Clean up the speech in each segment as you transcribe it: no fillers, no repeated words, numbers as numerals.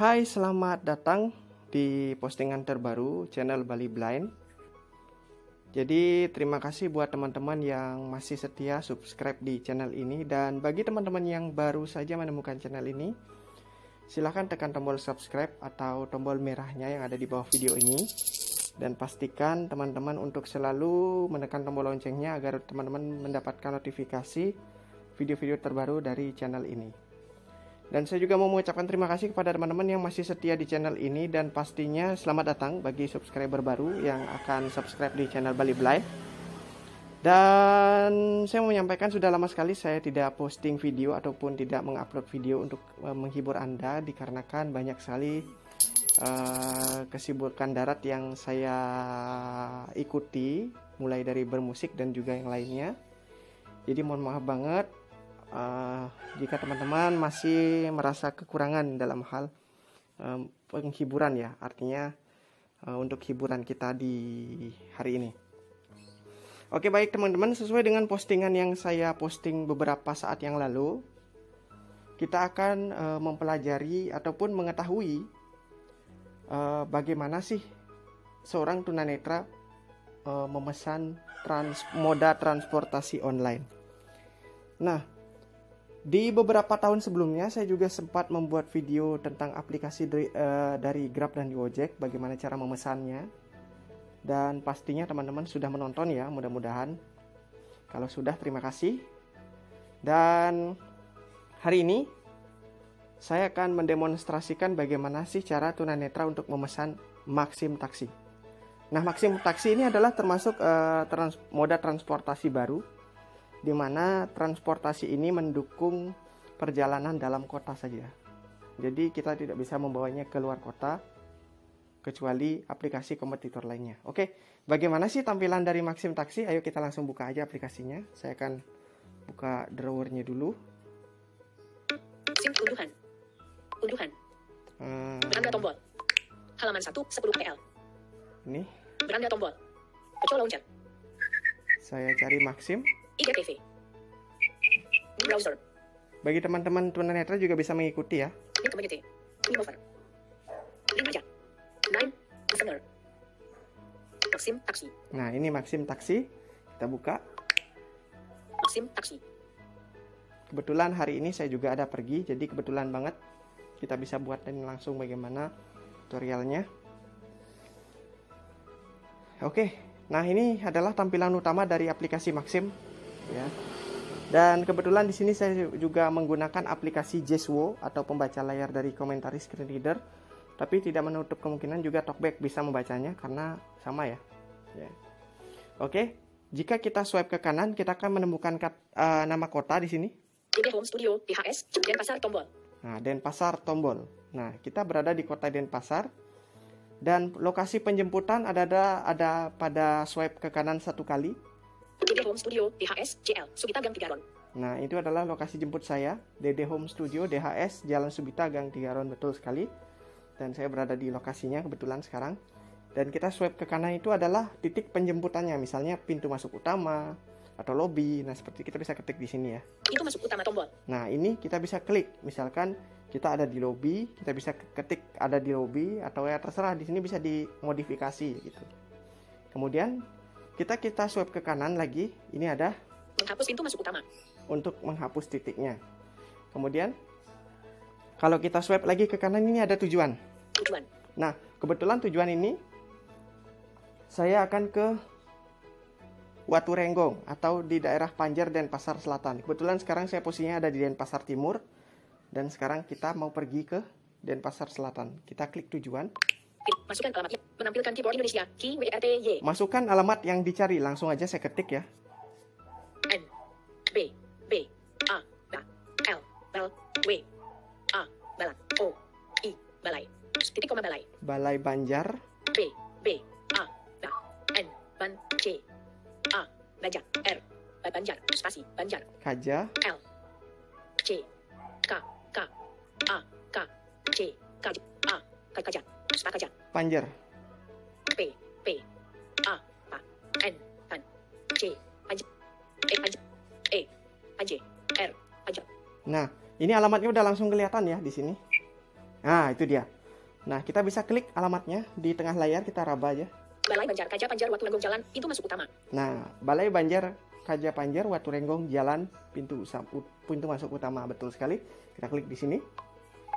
Hai, selamat datang di postingan terbaru channel Bali Blind. Jadi terima kasih buat teman-teman yang masih setia subscribe di channel ini. Dan bagi teman-teman yang baru saja menemukan channel ini, silahkan tekan tombol subscribe atau tombol merahnya yang ada di bawah video ini. Dan pastikan teman-teman untuk selalu menekan tombol loncengnya agar teman-teman mendapatkan notifikasi video-video terbaru dari channel ini. Dan saya juga mau mengucapkan terima kasih kepada teman-teman yang masih setia di channel ini. Dan pastinya selamat datang bagi subscriber baru yang akan subscribe di channel Bali Blind. Dan saya mau menyampaikan sudah lama sekali saya tidak posting video ataupun tidak mengupload video untuk menghibur Anda. Dikarenakan banyak sekali kesibukan darat yang saya ikuti, mulai dari bermusik dan juga yang lainnya. Jadi mohon maaf banget jika teman-teman masih merasa kekurangan dalam hal penghiburan ya, artinya untuk hiburan kita di hari ini. Oke, baik teman-teman, sesuai dengan postingan yang saya posting beberapa saat yang lalu, kita akan mempelajari ataupun mengetahui bagaimana sih seorang tunanetra memesan moda transportasi online. Nah, di beberapa tahun sebelumnya saya juga sempat membuat video tentang aplikasi dari Grab dan Gojek, bagaimana cara memesannya. Dan pastinya teman-teman sudah menonton ya, mudah-mudahan. Kalau sudah, terima kasih. Dan hari ini saya akan mendemonstrasikan bagaimana sih cara tunanetra untuk memesan Maxim Taksi. Nah, Maxim Taksi ini adalah termasuk moda transportasi baru, di mana transportasi ini mendukung perjalanan dalam kota saja. Jadi kita tidak bisa membawanya ke luar kota kecuali aplikasi kompetitor lainnya. Oke, bagaimana sih tampilan dari Maxim Taksi? Ayo kita langsung buka aja aplikasinya. Saya akan buka drawernya dulu. SIM unduhan. Beranda tombol. Halaman 1 10 PL. Ini. Beranda tombol. Pecah launcher. Saya cari Maxim. IGTV. Browser. Bagi teman-teman tunanetra juga bisa mengikuti ya. Link community. Remover. Link aja. 9. Listener. Maxim Taksi. Nah, ini Maxim Taksi. Kita buka. Maxim Taksi. Kebetulan hari ini saya juga ada pergi, jadi kebetulan banget kita bisa buatin langsung bagaimana tutorialnya. Oke, nah ini adalah tampilan utama dari aplikasi Maxim ya. Dan kebetulan di sini saya juga menggunakan aplikasi Jeswo atau pembaca layar dari komentari screen reader, tapi tidak menutup kemungkinan juga Talkback bisa membacanya karena sama ya. Oke, jika kita swipe ke kanan, kita akan menemukan nama kota di sini. Home Studio DHS Denpasar tombol. Nah, Denpasar tombol. Nah, kita berada di kota Denpasar dan lokasi penjemputan ada pada swipe ke kanan satu kali. DD Home Studio DHS JL Subita Gang 3 Ron. Nah, itu adalah lokasi jemput saya, DD Home Studio DHS Jalan Subita Gang 3 Ron, betul sekali. Dan saya berada di lokasinya kebetulan sekarang. Dan kita swipe ke kanan itu adalah titik penjemputannya, misalnya pintu masuk utama atau lobby. Nah, seperti kita bisa ketik di sini ya. Pintu masuk utama tombol. Nah, ini kita bisa klik. Misalkan kita ada di lobby, kita bisa ketik ada di lobby atau ya terserah, di sini bisa dimodifikasi gitu. Kemudian kita swipe ke kanan lagi, ini ada menghapus pintu masuk utama untuk menghapus titiknya. Kemudian kalau kita swipe lagi ke kanan, ini ada tujuan. Nah, kebetulan tujuan ini saya akan ke Watu Renggong atau di daerah Panjer Denpasar Selatan. Kebetulan sekarang saya posisinya ada di Denpasar Timur dan sekarang kita mau pergi ke Denpasar Selatan. Kita klik tujuan. Masukkan alamat, menampilkan keyboard Indonesia, key WRTY. Masukkan alamat yang dicari, langsung aja saya ketik ya. N B B A L L W A Balan O I Balai titik koma Balai. Balai Banjar. B B A N Ban C A Banjar R Banjar spasi Banjar. Kaja. L C K K A K C K A Kaja Kaja. Panjer. P P A N Pan C Panjer Panjer R Panjer. Nah, ini alamatnya udah langsung kelihatan ya di sini. Nah, itu dia. Nah, kita bisa klik alamatnya di tengah layar, kita raba aja. Balai Banjar Kaja Panjar Watu Lenggong Jalan, pintu masuk utama. Nah, Balai Banjar Kaja Panjar Watu Renggong Jalan, pintu masuk utama. Betul sekali. Kita klik di sini.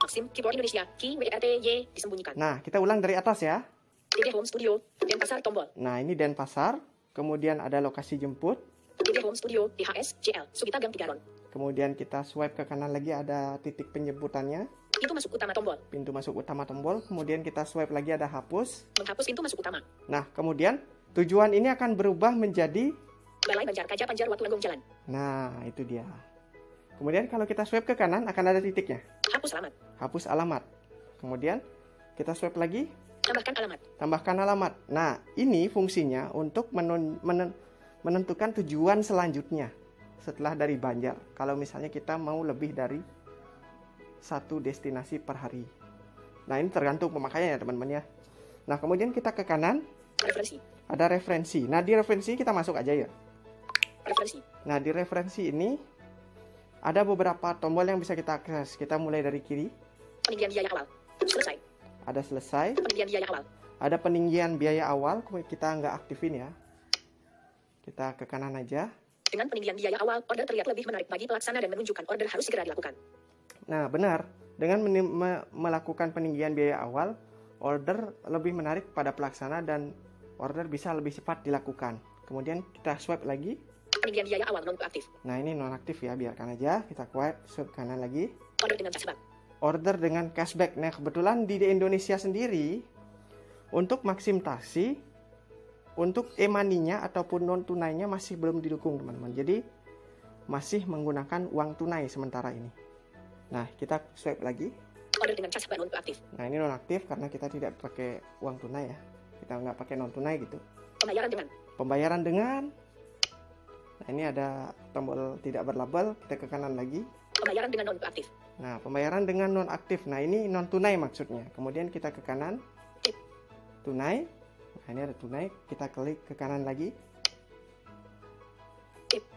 Maxim, keyboard Indonesia, key WRTY disembunyikan. Nah, kita ulang dari atas ya. DD Home Studio, Denpasar tombol. Nah, ini Denpasar. Kemudian ada lokasi jemput. DD Home Studio, DHS, JL, Sugita Gang Tigaron. Kemudian kita swipe ke kanan lagi, ada titik penjemputannya. Pintu masuk utama tombol. Pintu masuk utama tombol. Kemudian kita swipe lagi, ada hapus. Menghapus pintu masuk utama. Nah, kemudian tujuan ini akan berubah menjadi Balai Banjar Kaja Panjar Watu Lenggong Jalan. Nah, itu dia. Kemudian kalau kita swipe ke kanan akan ada titiknya. Hapus alamat. Hapus alamat. Kemudian kita swipe lagi. Tambahkan alamat. Tambahkan alamat. Nah, ini fungsinya untuk menentukan tujuan selanjutnya setelah dari Banjar. Kalau misalnya kita mau lebih dari satu destinasi per hari. Nah, ini tergantung pemakaiannya teman-teman ya. Nah, kemudian kita ke kanan. Referensi. Ada referensi. Nah, di referensi kita masuk aja ya. Referensi. Nah, di referensi ini ada beberapa tombol yang bisa kita akses. Kita mulai dari kiri. Peninggian biaya awal. Selesai. Ada selesai. Peninggian biaya awal. Ada peninggian biaya awal. Kita nggak aktifin ya. Kita ke kanan aja. Dengan peninggian biaya awal, order terlihat lebih menarik bagi pelaksana dan menunjukkan order harus segera dilakukan. Nah, benar. Dengan melakukan peninggian biaya awal, order lebih menarik pada pelaksana dan order bisa lebih cepat dilakukan. Kemudian kita swipe lagi. Peninggian biaya awal non-aktif. Nah, ini nonaktif ya, biarkan aja. Kita swipe kanan lagi. Order dengan cashback. Order dengan cashback. Nah, kebetulan di Indonesia sendiri, untuk Maxim Taksi, untuk e-money-nya ataupun non-tunainya masih belum didukung, teman-teman. Jadi, masih menggunakan uang tunai sementara ini. Nah, kita swipe lagi. Order dengan cashback non-aktif. Nah, ini nonaktif karena kita tidak pakai uang tunai ya. Kita nggak pakai non-tunai gitu. Pembayaran dengan. Pembayaran dengan. Nah, ini ada tombol tidak berlabel. Kita ke kanan lagi. Pembayaran dengan non-aktif. Nah, pembayaran dengan non-aktif. Nah, ini non-tunai maksudnya. Kemudian kita ke kanan. Tip. Tunai. Nah, ini ada tunai. Kita klik ke kanan lagi. Tip.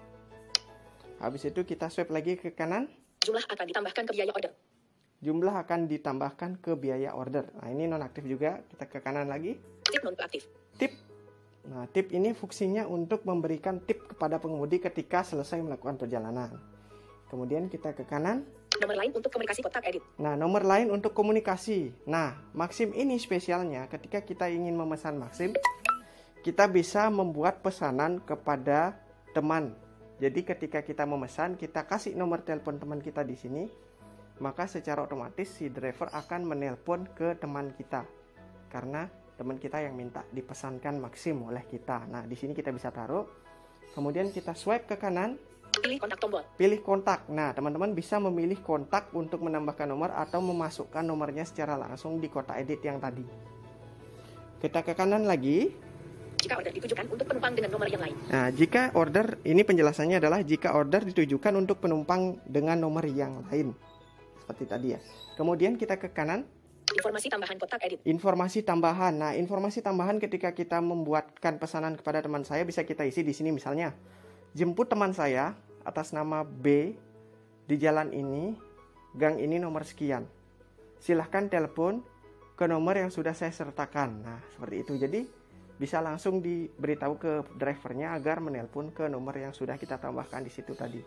Habis itu kita swipe lagi ke kanan. Jumlah akan ditambahkan ke biaya order. Jumlah akan ditambahkan ke biaya order. Nah, ini non-aktif juga. Kita ke kanan lagi. Tip non-aktif. Tip. Nah, tip ini fungsinya untuk memberikan tip kepada pengemudi ketika selesai melakukan perjalanan. Kemudian kita ke kanan. Nomor lain untuk komunikasi kotak edit. Nah, nomor lain untuk komunikasi. Nah, Maxim ini spesialnya ketika kita ingin memesan Maxim, kita bisa membuat pesanan kepada teman. Jadi ketika kita memesan, kita kasih nomor telepon teman kita di sini, maka secara otomatis si driver akan menelpon ke teman kita. Karena teman kita yang minta dipesankan Maxim oleh kita. Nah, di sini kita bisa taruh. Kemudian kita swipe ke kanan. Pilih kontak tombol. Pilih kontak. Nah, teman-teman bisa memilih kontak untuk menambahkan nomor atau memasukkan nomornya secara langsung di kotak edit yang tadi. Kita ke kanan lagi. Jika order ditujukan untuk penumpang dengan nomor yang lain. Nah, jika order, ini penjelasannya adalah jika order ditujukan untuk penumpang dengan nomor yang lain. Seperti tadi ya. Kemudian kita ke kanan. Informasi tambahan kotak edit. Informasi tambahan. Nah, informasi tambahan ketika kita membuatkan pesanan kepada teman saya bisa kita isi di sini misalnya. Jemput teman saya atas nama B di jalan ini, gang ini nomor sekian. Silahkan telepon ke nomor yang sudah saya sertakan. Nah, seperti itu. Jadi, bisa langsung diberitahu ke drivernya agar menelpon ke nomor yang sudah kita tambahkan di situ tadi.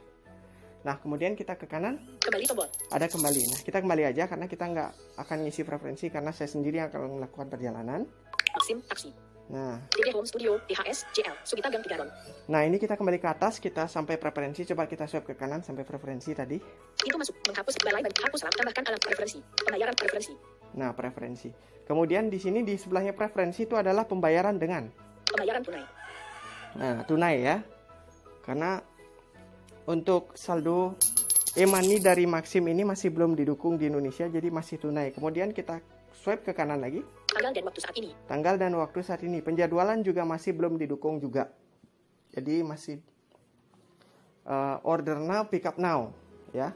Nah, kemudian kita ke kanan. Kembali tombol. Ada kembali. Nah, kita kembali aja karena kita nggak akan ngisi preferensi karena saya sendiri yang akan melakukan perjalanan. Maxim Taksi. Nah, DD Home Studio, DHS, JL, Sugita Gang Tigaron. nah ini kita kembali ke atas, kita sampai preferensi. Coba kita swipe ke kanan sampai preferensi tadi. Pintu masuk, menghapus balai dan hapus alat, tambahkan alat preferensi. Pembayaran preferensi. Nah, preferensi. Kemudian di sini di sebelahnya preferensi itu adalah pembayaran dengan. Pembayaran tunai. Nah, tunai ya. Karena untuk saldo e-money dari Maxim ini masih belum didukung di Indonesia, jadi masih tunai. Kemudian kita swipe ke kanan lagi. Tanggal dan waktu saat ini. Tanggal dan waktu saat ini. Penjadwalan juga masih belum didukung juga. Jadi masih order now, pick up now, ya.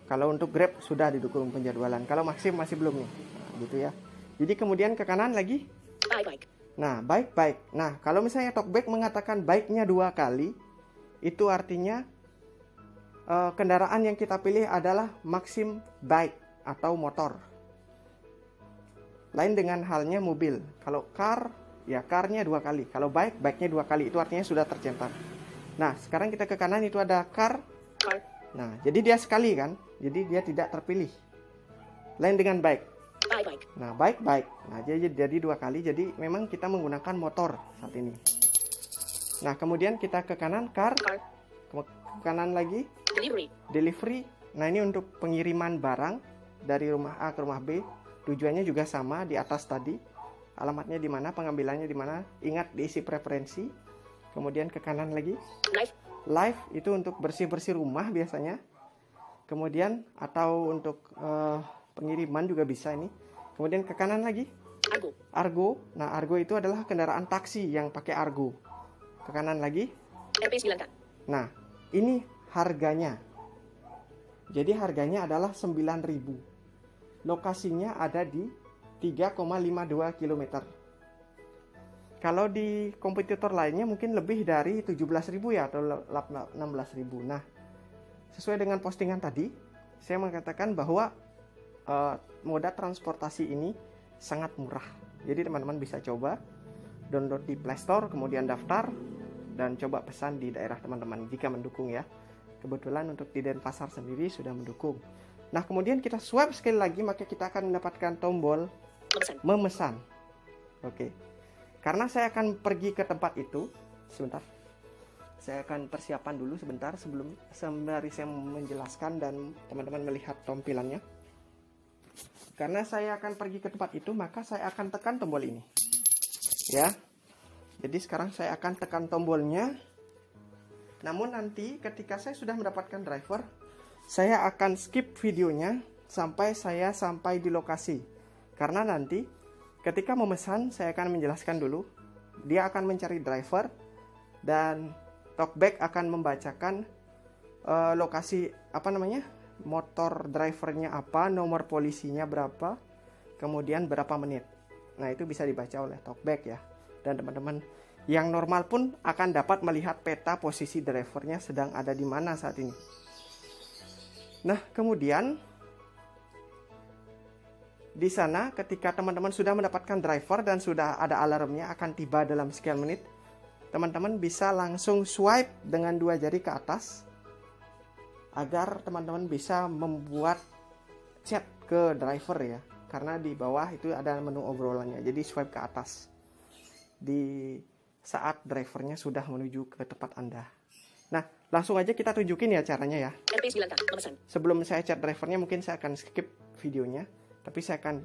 Kalau untuk Grab sudah didukung penjadwalan. Kalau Maxim masih belum nih. Nah, gitu ya. Jadi kemudian ke kanan lagi. Bike. Nah, bike. Nah, kalau misalnya Talkback mengatakan bike-nya 2 kali, itu artinya kendaraan yang kita pilih adalah Maxim bike atau motor. Lain dengan halnya mobil. Kalau car, ya car-nya 2 kali. Kalau bike, bike-nya 2 kali. Itu artinya sudah tercentak. Nah, sekarang kita ke kanan itu ada car. Car. Nah, jadi dia sekali kan. Jadi dia tidak terpilih. Lain dengan bike. Bike. Nah, bike. Nah, jadi 2 kali. Jadi memang kita menggunakan motor saat ini. Nah, kemudian kita ke kanan car. Car. Ke kanan lagi delivery. Nah, ini untuk pengiriman barang dari rumah A ke rumah B. Tujuannya juga sama di atas tadi. Alamatnya di mana, pengambilannya di mana. Ingat diisi preferensi. Kemudian ke kanan lagi. Live itu untuk bersih-bersih rumah biasanya. Kemudian atau untuk pengiriman juga bisa ini. Kemudian ke kanan lagi. Argo. Nah, Argo itu adalah kendaraan taksi yang pakai Argo. Ke kanan lagi. RP9K. Nah, ini harganya. Jadi harganya adalah 9.000. Lokasinya ada di 3,52 km. Kalau di kompetitor lainnya mungkin lebih dari 17.000 ya atau 16.000. Nah, sesuai dengan postingan tadi, saya mengatakan bahwa moda transportasi ini sangat murah. Jadi teman-teman bisa coba download di Play Store, kemudian daftar dan coba pesan di daerah teman-teman jika mendukung ya. Kebetulan untuk di Denpasar sendiri sudah mendukung. Nah, kemudian kita swipe sekali lagi, maka kita akan mendapatkan tombol memesan. Oke. Karena saya akan pergi ke tempat itu, sebentar. Saya akan persiapan dulu sebentar sembari saya menjelaskan dan teman-teman melihat tampilannya. Karena saya akan pergi ke tempat itu, maka saya akan tekan tombol ini. Ya. Jadi sekarang saya akan tekan tombolnya. Namun nanti ketika saya sudah mendapatkan driver, saya akan skip videonya sampai saya sampai di lokasi. Karena nanti ketika memesan, saya akan menjelaskan dulu. Dia akan mencari driver dan talkback akan membacakan lokasi motor drivernya apa, nomor polisinya berapa, kemudian berapa menit. Nah, itu bisa dibaca oleh talkback ya. Dan teman-teman yang normal pun akan dapat melihat peta posisi drivernya sedang ada di mana saat ini. Nah, kemudian di sana ketika teman-teman sudah mendapatkan driver dan sudah ada alarmnya akan tiba dalam sekian menit, teman-teman bisa langsung swipe dengan 2 jari ke atas agar teman-teman bisa membuat chat ke driver ya. Karena di bawah itu ada menu obrolannya. Jadi swipe ke atas di saat drivernya sudah menuju ke tempat Anda. Nah, langsung aja kita tunjukin ya caranya ya. Sebelum saya chat drivernya mungkin saya akan skip videonya, tapi saya akan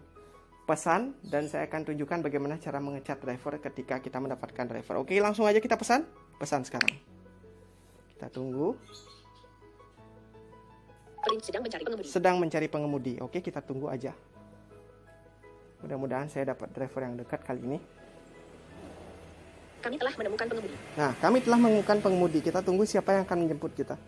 pesan dan saya akan tunjukkan bagaimana cara mengecat driver ketika kita mendapatkan driver. Oke, langsung aja kita pesan sekarang. Kita tunggu. Sedang mencari pengemudi. Oke, kita tunggu aja. Mudah-mudahan saya dapat driver yang dekat kali ini. Kami telah menemukan pengemudi. Nah, kami telah menemukan pengemudi. Kita tunggu siapa yang akan menjemput kita.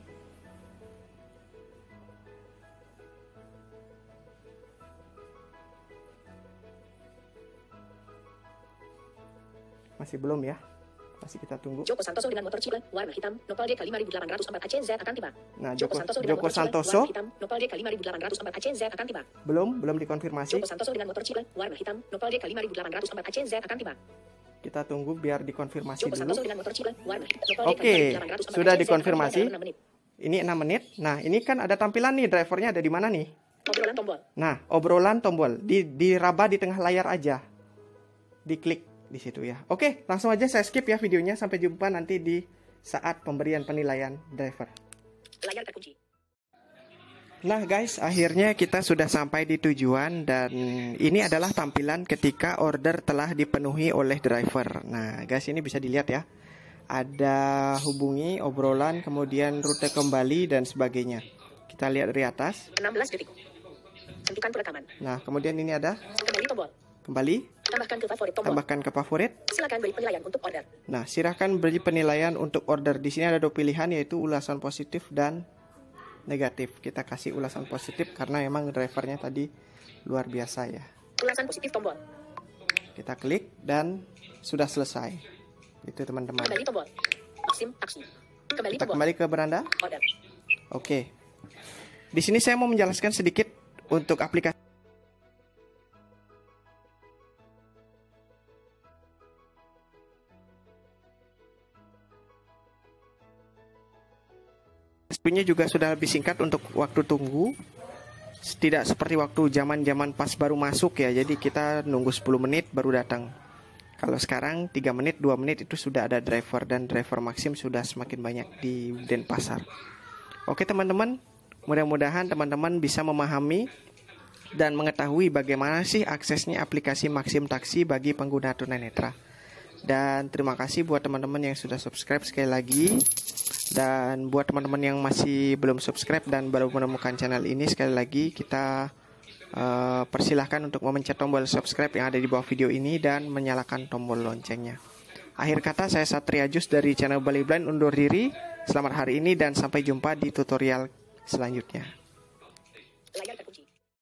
Masih belum ya. Masih kita tunggu. Joko Santoso dengan motor Cilan warna hitam, Nopal DK 5804 ACZ akan tiba. Nah, Joko Santoso dengan motor Cilan warna hitam, Nopal DK 5804 ACZ akan tiba. Belum dikonfirmasi. Joko Santoso dengan motor Cilan warna hitam, Nopal DK 5804 ACZ akan tiba. Kita tunggu biar dikonfirmasi Joko dulu. Santoso dengan motor Cilan warna hitam. Oke, sudah dikonfirmasi. Ini 6 menit. Nah, ini kan ada tampilan nih, drivernya ada di mana nih? Obrolan tombol. Nah, obrolan tombol. Diraba di tengah layar aja. Diklik di situ ya. Oke, langsung aja saya skip ya videonya. Sampai jumpa nanti di saat pemberian penilaian driver. Layar terkunci. Nah guys, akhirnya kita sudah sampai di tujuan dan ini adalah tampilan ketika order telah dipenuhi oleh driver. Nah guys, ini bisa dilihat ya. Ada hubungi, obrolan, kemudian rute kembali dan sebagainya. Kita lihat dari atas. 16 detik. Hentikan perekaman. Nah, kemudian ini ada kembali tombol. Kembali. Tambahkan ke favorit tombol. Tambahkan ke favorit. Silakan beri penilaian untuk order. Nah, silakan beri penilaian untuk order. Di sini ada 2 pilihan yaitu ulasan positif dan negatif. Kita kasih ulasan positif karena emang drivernya tadi luar biasa ya. Ulasan positif tombol. Kita klik dan sudah selesai. Itu teman-teman. Kembali tombol. Maksim aksi. Kembali Kita tombol. kembali ke beranda. Order. Oke. Di sini saya mau menjelaskan sedikit untuk aplikasi. waktunya juga sudah lebih singkat untuk waktu tunggu. Tidak seperti waktu zaman pas baru masuk ya. Jadi kita nunggu 10 menit baru datang. Kalau sekarang 3 menit, 2 menit itu sudah ada driver, dan driver Maxim sudah semakin banyak di Denpasar. Oke teman-teman, mudah-mudahan teman-teman bisa memahami dan mengetahui bagaimana sih aksesnya aplikasi Maxim Taksi bagi pengguna tunanetra. Dan terima kasih buat teman-teman yang sudah subscribe sekali lagi. Dan buat teman-teman yang masih belum subscribe dan baru menemukan channel ini, sekali lagi kita persilahkan untuk memencet tombol subscribe yang ada di bawah video ini dan menyalakan tombol loncengnya. Akhir kata, saya Satria Jus dari channel Bali Blind undur diri. Selamat hari ini dan sampai jumpa di tutorial selanjutnya.